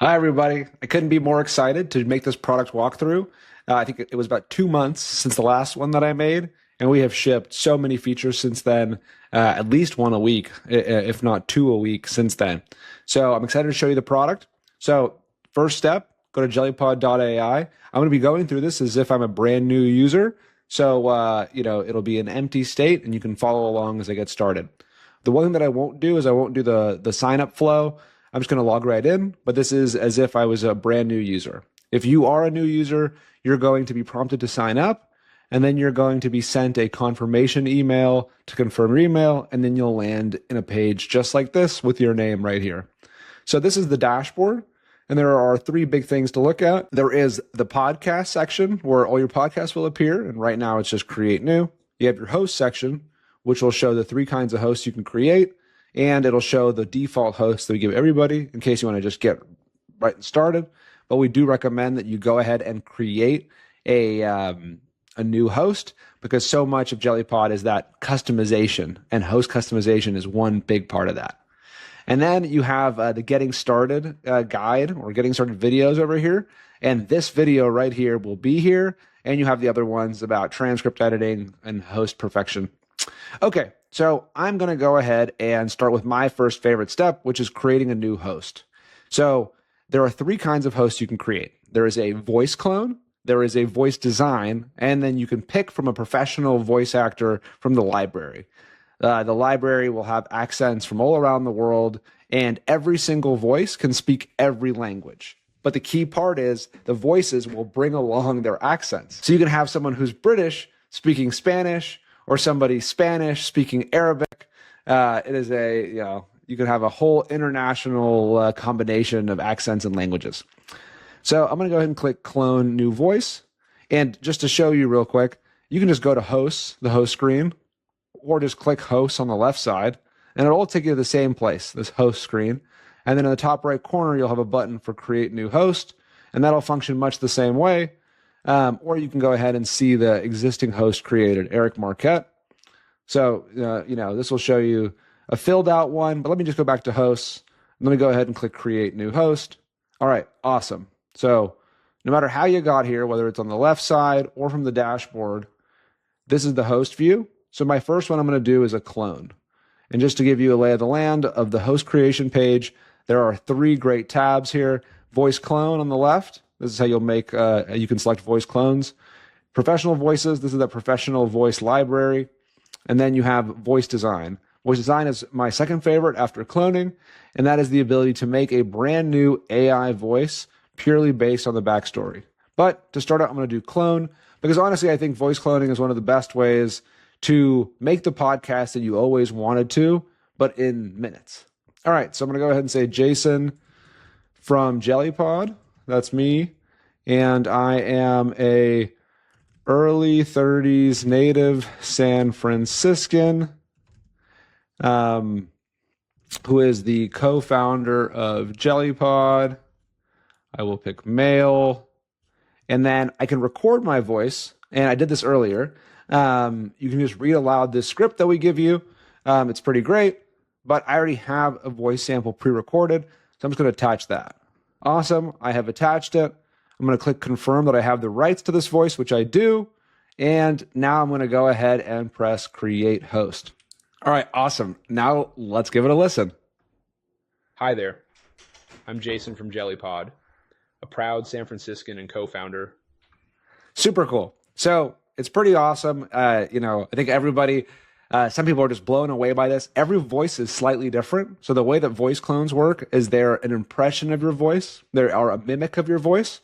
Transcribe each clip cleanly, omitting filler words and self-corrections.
Hi, everybody. I couldn't be more excited to make this product walkthrough. I think it was about 2 months since the last one that I made, and we have shipped so many features since then, at least one a week, if not two a week since then. So I'm excited to show you the product. So first step, go to jellypod.ai. I'm going to be going through this as if I'm a brand new user. So, it'll be an empty state, and you can follow along as I get started. The one thing that I won't do is I won't do the sign up flow. I'm just going to log right in, but this is as if I was a brand new user. If you are a new user, you're going to be prompted to sign up, and then you're going to be sent a confirmation email to confirm your email, and then you'll land in a page just like this with your name right here. So this is the dashboard, and there are three big things to look at. There is the podcast section where all your podcasts will appear, and right now it's just create new. You have your host section, which will show the three kinds of hosts you can create. And it'll show the default host that we give everybody in case you want to just get right started. But we do recommend that you go ahead and create a new host, because so much of Jellypod is that customization, and host customization is one big part of that. And then you have the getting started guide or getting started videos over here. And this video right here will be here. And you have the other ones about transcript editing and host perfection. Okay, so I'm going to go ahead and start with my first favorite step, which is creating a new host. So there are three kinds of hosts you can create. There is a voice clone, there is a voice design, and then you can pick from a professional voice actor from the library. The library will have accents from all around the world, and every single voice can speak every language. But the key part is the voices will bring along their accents. So you can have someone who's British speaking Spanish, or somebody Spanish speaking Arabic. It is you can have a whole international combination of accents and languages. So I'm going to go ahead and click clone new voice. And just to show you real quick, you can just go to hosts, the host screen, or just click hosts on the left side, and it'll all take you to the same place, this host screen. And then in the top right corner, you'll have a button for create new host, and that'll function much the same way. Or you can go ahead and see the existing host created, Eric Marquette. So, this will show you a filled out one, but let me just go back to hosts. Let me go ahead and click create new host. All right, awesome. So no matter how you got here, whether it's on the left side or from the dashboard, this is the host view. So my first one I'm going to do is a clone. And just to give you a lay of the land of the host creation page, there are three great tabs here. Voice clone on the left. This is how you'll make, you can select voice clones. Professional voices, this is the professional voice library. And then you have voice design. Voice design is my second favorite after cloning, and that is the ability to make a brand new AI voice purely based on the backstory. But to start out, I'm going to do clone, because honestly, I think voice cloning is one of the best ways to make the podcast that you always wanted to, but in minutes. All right, so I'm going to go ahead and say Jason from Jellypod. That's me. And I am a early 30s native San Franciscan who is the co-founder of Jellypod. I will pick male. And then I can record my voice. And I did this earlier. You can just read aloud this script that we give you. It's pretty great. But I already have a voice sample pre-recorded. So I'm just going to attach that. Awesome. I have attached it. I'm going to click confirm that I have the rights to this voice, which I do. And now I'm going to go ahead and press create host. All right, awesome. Now let's give it a listen. Hi there. I'm Jason from Jellypod, a proud San Franciscan and co-founder. Super cool. So it's pretty awesome. I think everybody, some people are just blown away by this. Every voice is slightly different. So the way that voice clones work is they're an impression of your voice. They are a mimic of your voice.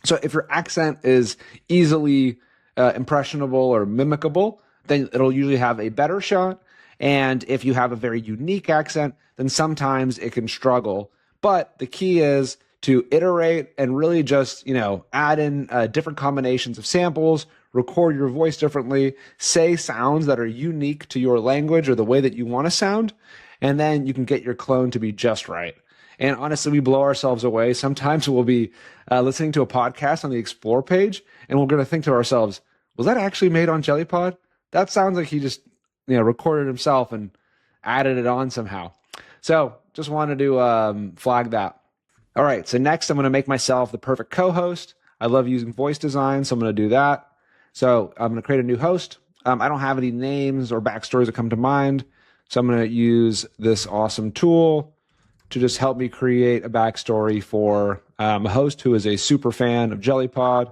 So if your accent is easily impressionable or mimicable, then it'll usually have a better shot. And if you have a very unique accent, then sometimes it can struggle. But the key is to iterate and really just, add in different combinations of samples, record your voice differently, say sounds that are unique to your language or the way that you want to sound, and then you can get your clone to be just right. And honestly, we blow ourselves away. Sometimes we'll be listening to a podcast on the Explore page, and we're going to think to ourselves, was that actually made on Jellypod? That sounds like he just recorded himself and added it on somehow. So just wanted to flag that. All right, so next I'm going to make myself the perfect co-host. I love using voice design, so I'm going to do that. So I'm going to create a new host. I don't have any names or backstories that come to mind, so I'm going to use this awesome tool to just help me create a backstory for a host who is a super fan of Jellypod.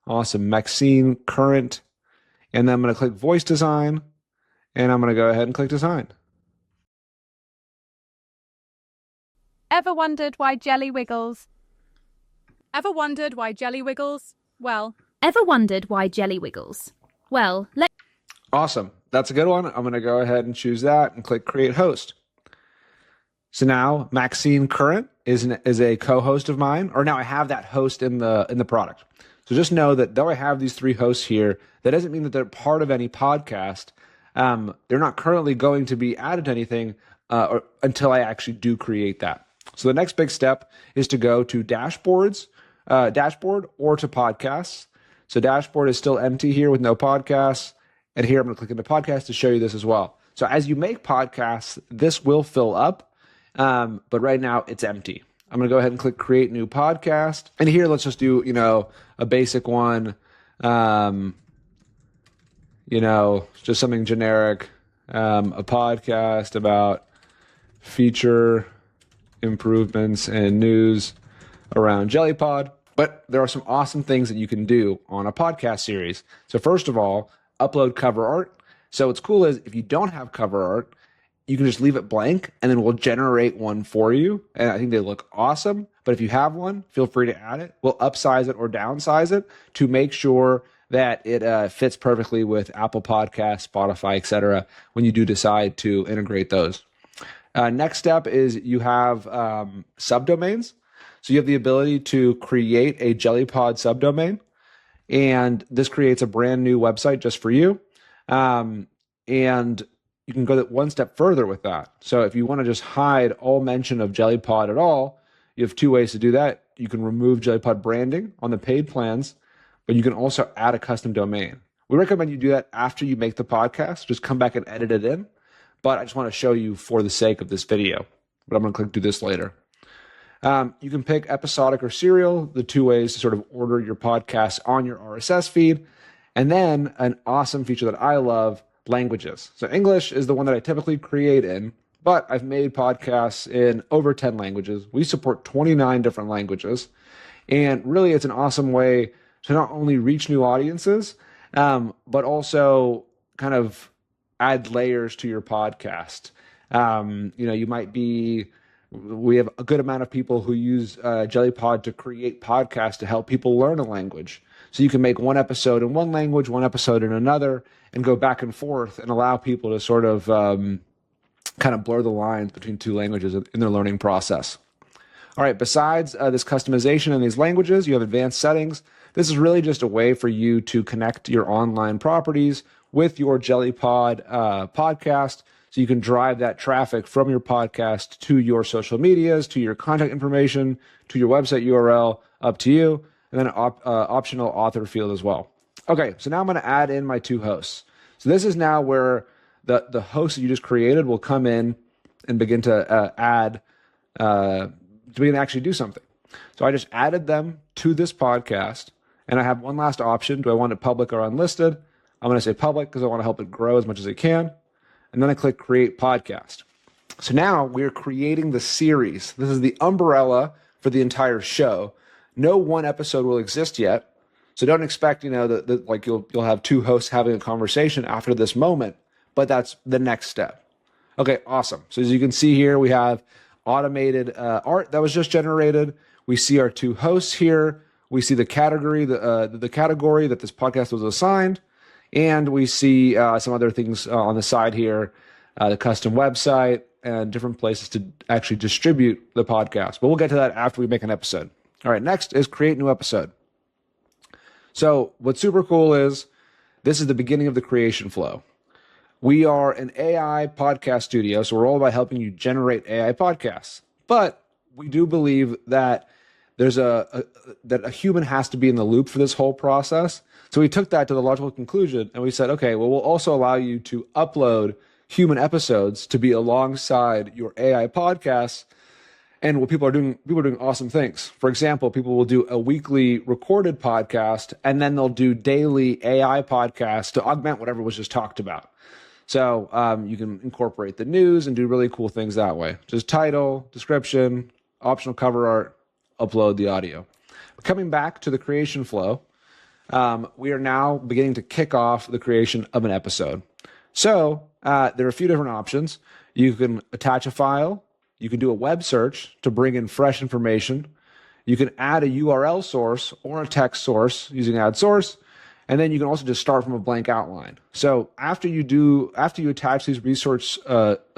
Awesome, Maxine Current. And then I'm going to click voice design, and I'm going to go ahead and click design. Ever wondered why jelly wiggles? Ever wondered why jelly wiggles? Well, Ever wondered why jelly wiggles? Well, Awesome. That's a good one. I'm going to go ahead and choose that and click create host. So now Maxine Current is a co-host of mine, or now I have that host in the product. So just know that though I have these 3 hosts here, that doesn't mean that they're part of any podcast. They're not currently going to be added to anything until I actually do create that. So the next big step is to go to dashboard or to podcasts. So dashboard is still empty here with no podcasts. And here I'm going to click into podcast to show you this as well. So as you make podcasts, this will fill up, but right now it's empty. I'm going to go ahead and click create new podcast. And here, let's just do, a basic one, just something generic, a podcast about feature improvements and news around Jellypod. But there are some awesome things that you can do on a podcast series. So first of all, upload cover art. So what's cool is if you don't have cover art, you can just leave it blank and then we'll generate one for you. And I think they look awesome. But if you have one, feel free to add it. We'll upsize it or downsize it to make sure that it fits perfectly with Apple Podcasts, Spotify, etc. when you do decide to integrate those. Next step is you have subdomains. So you have the ability to create a Jellypod subdomain, and this creates a brand new website just for you. And you can go one step further with that. So if you want to just hide all mention of Jellypod at all, you have 2 ways to do that. You can remove Jellypod branding on the paid plans, but you can also add a custom domain. We recommend you do that after you make the podcast. Just come back and edit it in. But I just want to show you for the sake of this video. But I'm going to click do this later. You can pick episodic or serial, the 2 ways to sort of order your podcast on your RSS feed. And then an awesome feature that I love, languages. So English is the one that I typically create in, but I've made podcasts in over 10 languages. We support 29 different languages. And really, it's an awesome way to not only reach new audiences, but also kind of add layers to your podcast. We have a good amount of people who use Jellypod to create podcasts to help people learn a language. So you can make one episode in one language, one episode in another, and go back and forth and allow people to sort of kind of blur the lines between 2 languages in their learning process. All right, besides this customization in these languages, you have advanced settings. This is really just a way for you to connect your online properties with your Jellypod podcast, so you can drive that traffic from your podcast to your social medias, to your contact information, to your website URL, up to you, and then an optional author field as well. Okay, so now I'm going to add in my 2 hosts. So this is now where the host that you just created will come in and begin to begin to actually do something. So I just added them to this podcast, and I have one last option. Do I want it public or unlisted? I'm going to say public because I want to help it grow as much as it can. And then I click create podcast. So now we're creating the series. This is the umbrella for the entire show. No one episode will exist yet. So don't expect, that like you'll have 2 hosts having a conversation after this moment, but that's the next step. Okay, awesome. So as you can see here, we have automated art that was just generated. We see our 2 hosts here. We see the category, the category that this podcast was assigned. And we see some other things on the side here, the custom website and different places to actually distribute the podcast. But we'll get to that after we make an episode. All right, next is create new episode. So what's super cool is this is the beginning of the creation flow. We are an AI podcast studio, so we're all about helping you generate AI podcasts. But we do believe that there's that a human has to be in the loop for this whole process. So we took that to the logical conclusion and we said, okay, well, we'll also allow you to upload human episodes to be alongside your AI podcasts. And what people are doing awesome things. For example, people will do a weekly recorded podcast, and then they'll do daily AI podcasts to augment whatever was just talked about. So you can incorporate the news and do really cool things that way. Just title, description, optional cover art, upload the audio. Coming back to the creation flow, we are now beginning to kick off the creation of an episode. So there are a few different options. You can attach a file. You can do a web search to bring in fresh information. You can add a URL source or a text source using add source. And then you can also just start from a blank outline. So after you attach these resource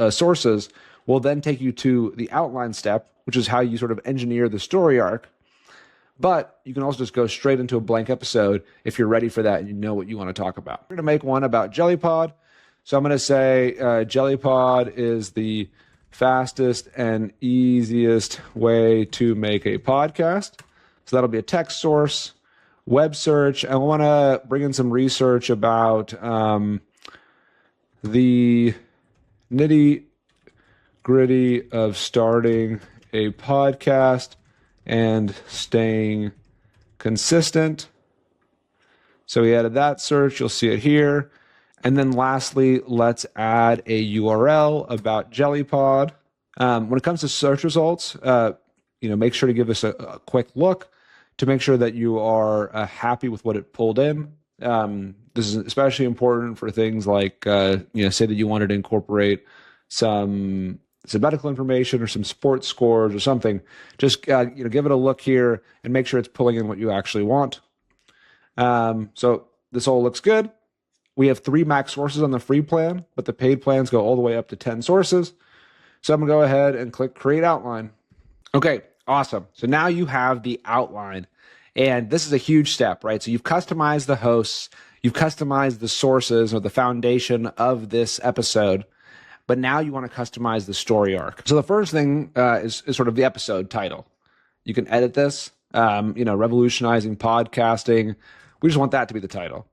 sources, we'll then take you to the outline step, which is how you sort of engineer the story arc. But you can also just go straight into a blank episode if you're ready for that and you know what you want to talk about. We're going to make one about Jellypod. So I'm going to say Jellypod is the fastest and easiest way to make a podcast. So that'll be a text source, web search. I want to bring in some research about the nitty gritty of starting a podcast and staying consistent. So we added that search. You'll see it here. And then lastly, let's add a URL about Jellypod. When it comes to search results, make sure to give us a quick look to make sure that you are happy with what it pulled in. This is especially important for things like, say that you wanted to incorporate some medical information or some sports scores or something. Just give it a look here and make sure it's pulling in what you actually want. So this all looks good. We have 3 max sources on the free plan, but the paid plans go all the way up to 10 sources. So I'm going to go ahead and click Create Outline. Okay, awesome. So now you have the outline, and this is a huge step, right? So you've customized the hosts, you've customized the sources or the foundation of this episode, but now you want to customize the story arc. So the first thing is sort of the episode title. You can edit this, revolutionizing podcasting. We just want that to be the title.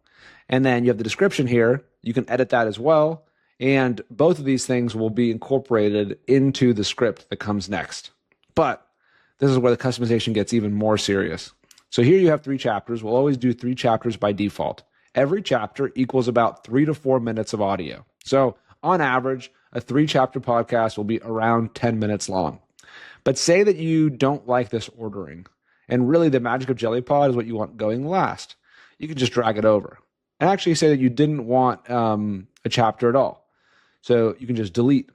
And then you have the description here. You can edit that as well. And both of these things will be incorporated into the script that comes next. But this is where the customization gets even more serious. So here you have 3 chapters. We'll always do 3 chapters by default. Every chapter equals about 3 to 4 minutes of audio. So on average, a 3-chapter podcast will be around 10 minutes long. But say that you don't like this ordering, and really the magic of Jellypod is what you want going last. You can just drag it over. And actually say that you didn't want a chapter at all. So you can just delete.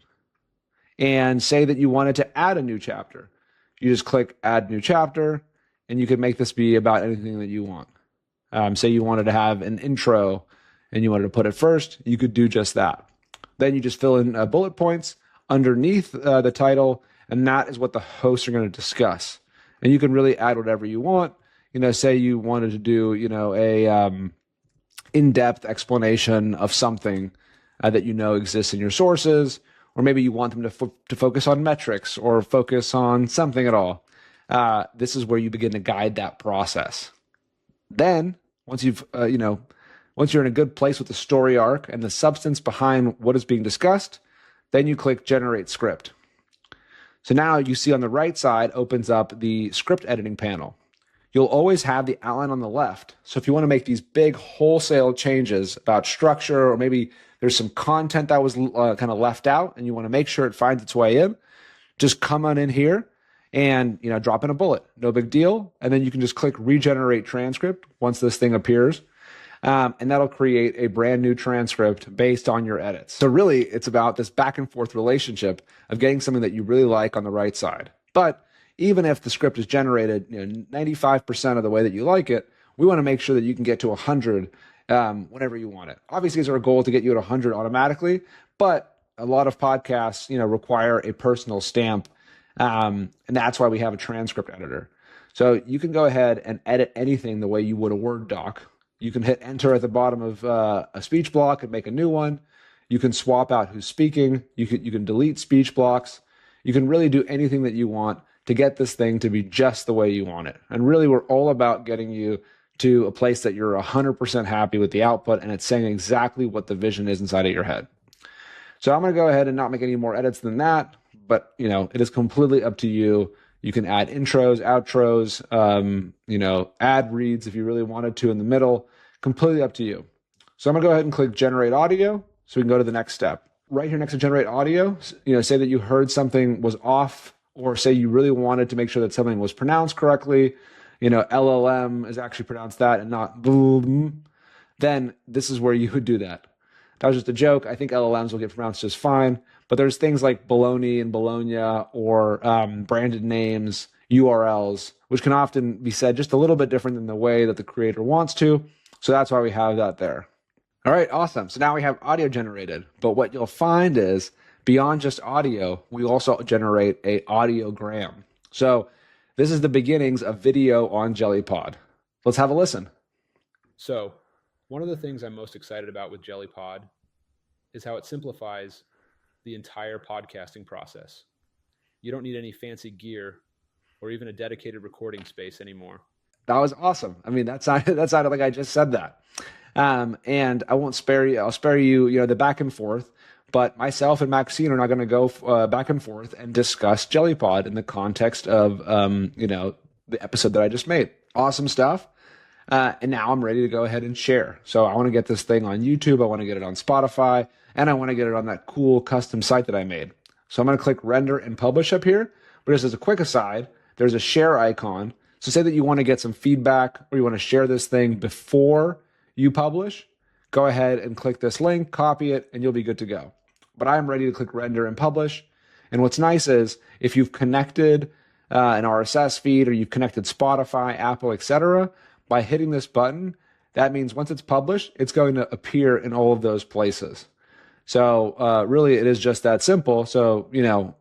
And say that you wanted to add a new chapter. You just click Add New Chapter, and you can make this be about anything that you want. Say you wanted to have an intro, and you wanted to put it first, you could do just that. Then you just fill in bullet points underneath the title, and that is what the hosts are going to discuss. And you can really add whatever you want. Say you wanted to do, a in-depth explanation of something that exists in your sources, or maybe you want them to focus on metrics or focus on something at all. This is where you begin to guide that process. Then, once you're in a good place with the story arc and the substance behind what is being discussed, then you click Generate Script. So now you see on the right side opens up the script editing panel. You'll always have the outline on the left. So if you want to make these big wholesale changes about structure, or maybe there's some content that was kind of left out and you want to make sure it finds its way in, just come on in here and drop in a bullet. No big deal. And then you can just click Regenerate Transcript once this thing appears. And that'll create a brand new transcript based on your edits. So really, it's about this back and forth relationship of getting something that you really like on the right side. But even if the script is generated 95% of the way that you like it, we want to make sure that you can get to 100 whenever you want it. Obviously, it's our goal to get you at 100 automatically, but a lot of podcasts require a personal stamp, and that's why we have a transcript editor. So you can go ahead and edit anything the way you would a Word doc. You can hit enter at the bottom of a speech block and make a new one. You can swap out who's speaking. You can delete speech blocks. You can really do anything that you want to get this thing to be just the way you want it. And really, we're all about getting you to a place that you're 100% happy with the output and it's saying exactly what the vision is inside of your head. So I'm going to go ahead and not make any more edits than that. but it is completely up to you. You can add intros, outros, ad reads if you really wanted to in the middle. Completely up to you. So I'm gonna go ahead and click generate audio so we can go to the next step. Right here next to generate audio, say that you heard something was off, or say you really wanted to make sure that something was pronounced correctly. LLM is actually pronounced that and not boom. Then this is where you would do that. That was just a joke. I think LLMs will get pronounced just fine. But there's things like baloney and Bologna, or branded names, URLs, which can often be said just a little bit different than the way that the creator wants to. So that's why we have that there. All right, awesome. So now we have audio generated. But what you'll find is beyond just audio, we also generate a audiogram. So this is the beginnings of video on Jellypod. Let's have a listen. So one of the things I'm most excited about with Jellypod is how it simplifies the entire podcasting process. You don't need any fancy gear or even a dedicated recording space anymore. That was awesome. I mean, that sounded like I just said that. And I won't spare you. I'll spare you, the back and forth. But myself and Maxine are not going to go back and forth and discuss Jellypod in the context of, the episode that I just made. Awesome stuff. And now I'm ready to go ahead and share. So I want to get this thing on YouTube. I want to get it on Spotify. And I want to get it on that cool custom site that I made. So I'm going to click render and publish up here. But just as a quick aside, there's a share icon. So say that you want to get some feedback or you want to share this thing before you publish, go ahead and click this link, copy it, and you'll be good to go. But I'm ready to click render and publish. And what's nice is if you've connected an RSS feed or you've connected Spotify, Apple, etc., by hitting this button, that means once it's published, it's going to appear in all of those places. So really, it is just that simple. So,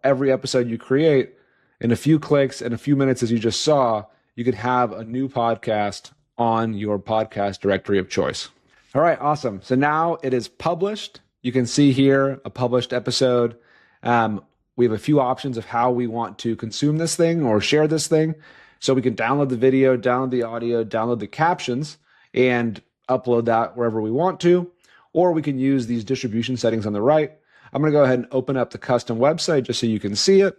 every episode you create, in a few clicks and a few minutes, as you just saw, you could have a new podcast on your podcast directory of choice. All right, awesome. So now it is published. You can see here a published episode. We have a few options of how we want to consume this thing or share this thing. So we can download the video, download the audio, download the captions, and upload that wherever we want to. Or we can use these distribution settings on the right. I'm going to go ahead and open up the custom website just so you can see it.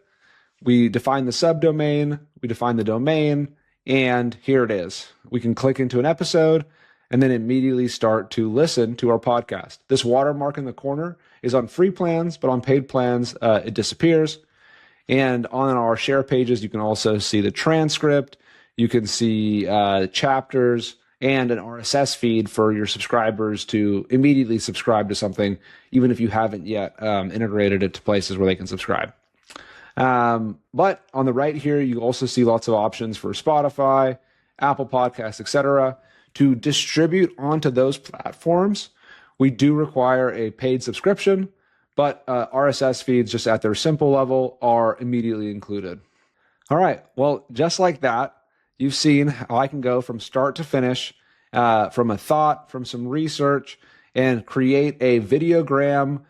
We define the subdomain, we define the domain, and here it is. We can click into an episode and then immediately start to listen to our podcast. This watermark in the corner is on free plans, but on paid plans, it disappears. And on our share pages, you can also see the transcript, you can see chapters, and an RSS feed for your subscribers to immediately subscribe to something, even if you haven't yet integrated it to places where they can subscribe. But on the right here, you also see lots of options for Spotify, Apple Podcasts, etc. To distribute onto those platforms, we do require a paid subscription, but RSS feeds just at their simple level are immediately included. All right, well, just like that, you've seen how I can go from start to finish, from a thought, from some research, and create a videogram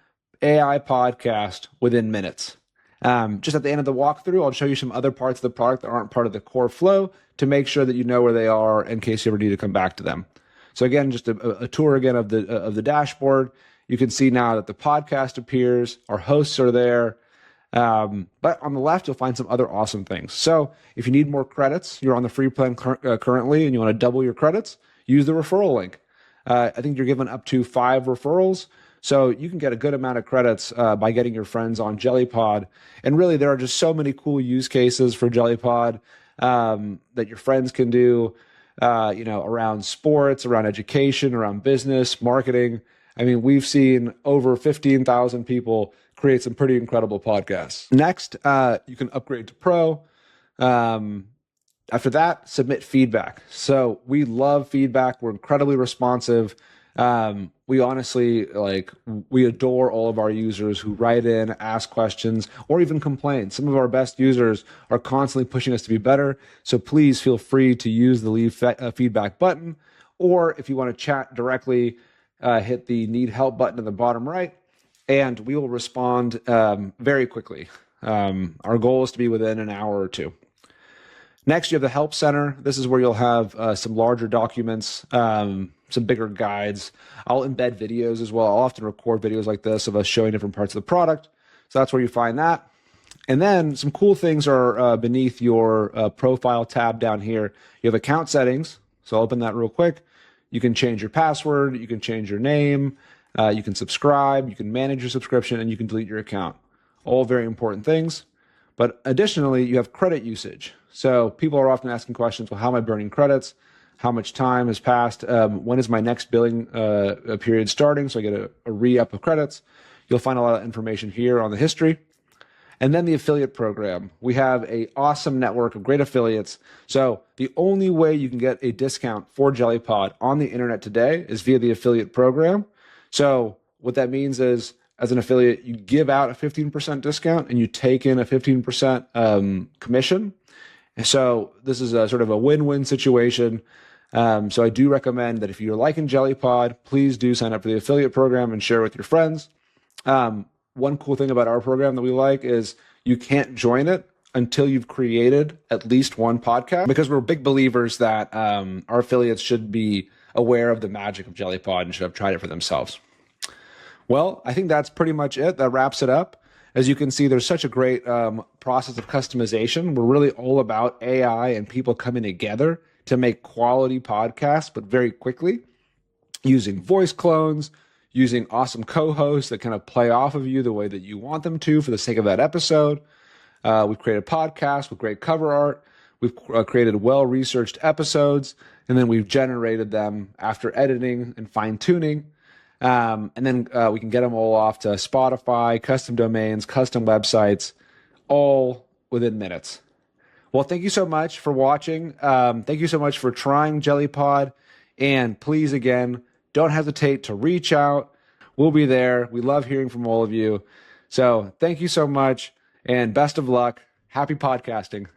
AI podcast within minutes. Just at the end of the walkthrough, I'll show you some other parts of the product that aren't part of the core flow to make sure that you know where they are in case you ever need to come back to them. So again, just a tour again of the dashboard. You can see now that the podcast appears, our hosts are there. But on the left, you'll find some other awesome things. So if you need more credits, you're on the free plan currently, and you want to double your credits, use the referral link. I think you're given up to 5 referrals. So you can get a good amount of credits by getting your friends on Jellypod. And really, there are just so many cool use cases for Jellypod that your friends can do, around sports, around education, around business, marketing. I mean, we've seen over 15,000 people create some pretty incredible podcasts. Next, you can upgrade to Pro. After that, submit feedback. So we love feedback. We're incredibly responsive. We honestly, we adore all of our users who write in, ask questions, or even complain. Some of our best users are constantly pushing us to be better. So please feel free to use the leave feedback button. Or if you want to chat directly, hit the need help button in the bottom right, and we will respond very quickly. Our goal is to be within an hour or two. Next, you have the Help Center. This is where you'll have some larger documents, some bigger guides. I'll embed videos as well. I'll often record videos like this of us showing different parts of the product. So that's where you find that. And then some cool things are beneath your profile tab down here. You have account settings. So I'll open that real quick. You can change your password. You can change your name. You can subscribe. You can manage your subscription, and you can delete your account. All very important things. But additionally, you have credit usage. So people are often asking questions, well, how am I burning credits? How much time has passed? When is my next billing period starting? So I get a re-up of credits. You'll find a lot of information here on the history. And then the affiliate program. We have an awesome network of great affiliates. So the only way you can get a discount for Jellypod on the internet today is via the affiliate program. So what that means is, as an affiliate, you give out a 15% discount and you take in a 15% commission. And so this is a sort of a win-win situation. So I do recommend that if you're liking Jellypod, please do sign up for the affiliate program and share with your friends. One cool thing about our program that we like is you can't join it until you've created at least one podcast, because we're big believers that our affiliates should be aware of the magic of Jellypod and should have tried it for themselves. Well, I think that's pretty much it. That wraps it up. As you can see, there's such a great process of customization. We're really all about AI and people coming together to make quality podcasts, but very quickly, using voice clones, using awesome co-hosts that kind of play off of you the way that you want them to for the sake of that episode. We've created podcasts with great cover art. We've created well-researched episodes, and then we've generated them after editing and fine-tuning. And then we can get them all off to Spotify, custom domains, custom websites, all within minutes. Well, thank you so much for watching. Thank you so much for trying Jellypod. And please, again, don't hesitate to reach out. We'll be there. We love hearing from all of you. So thank you so much, and best of luck. Happy podcasting.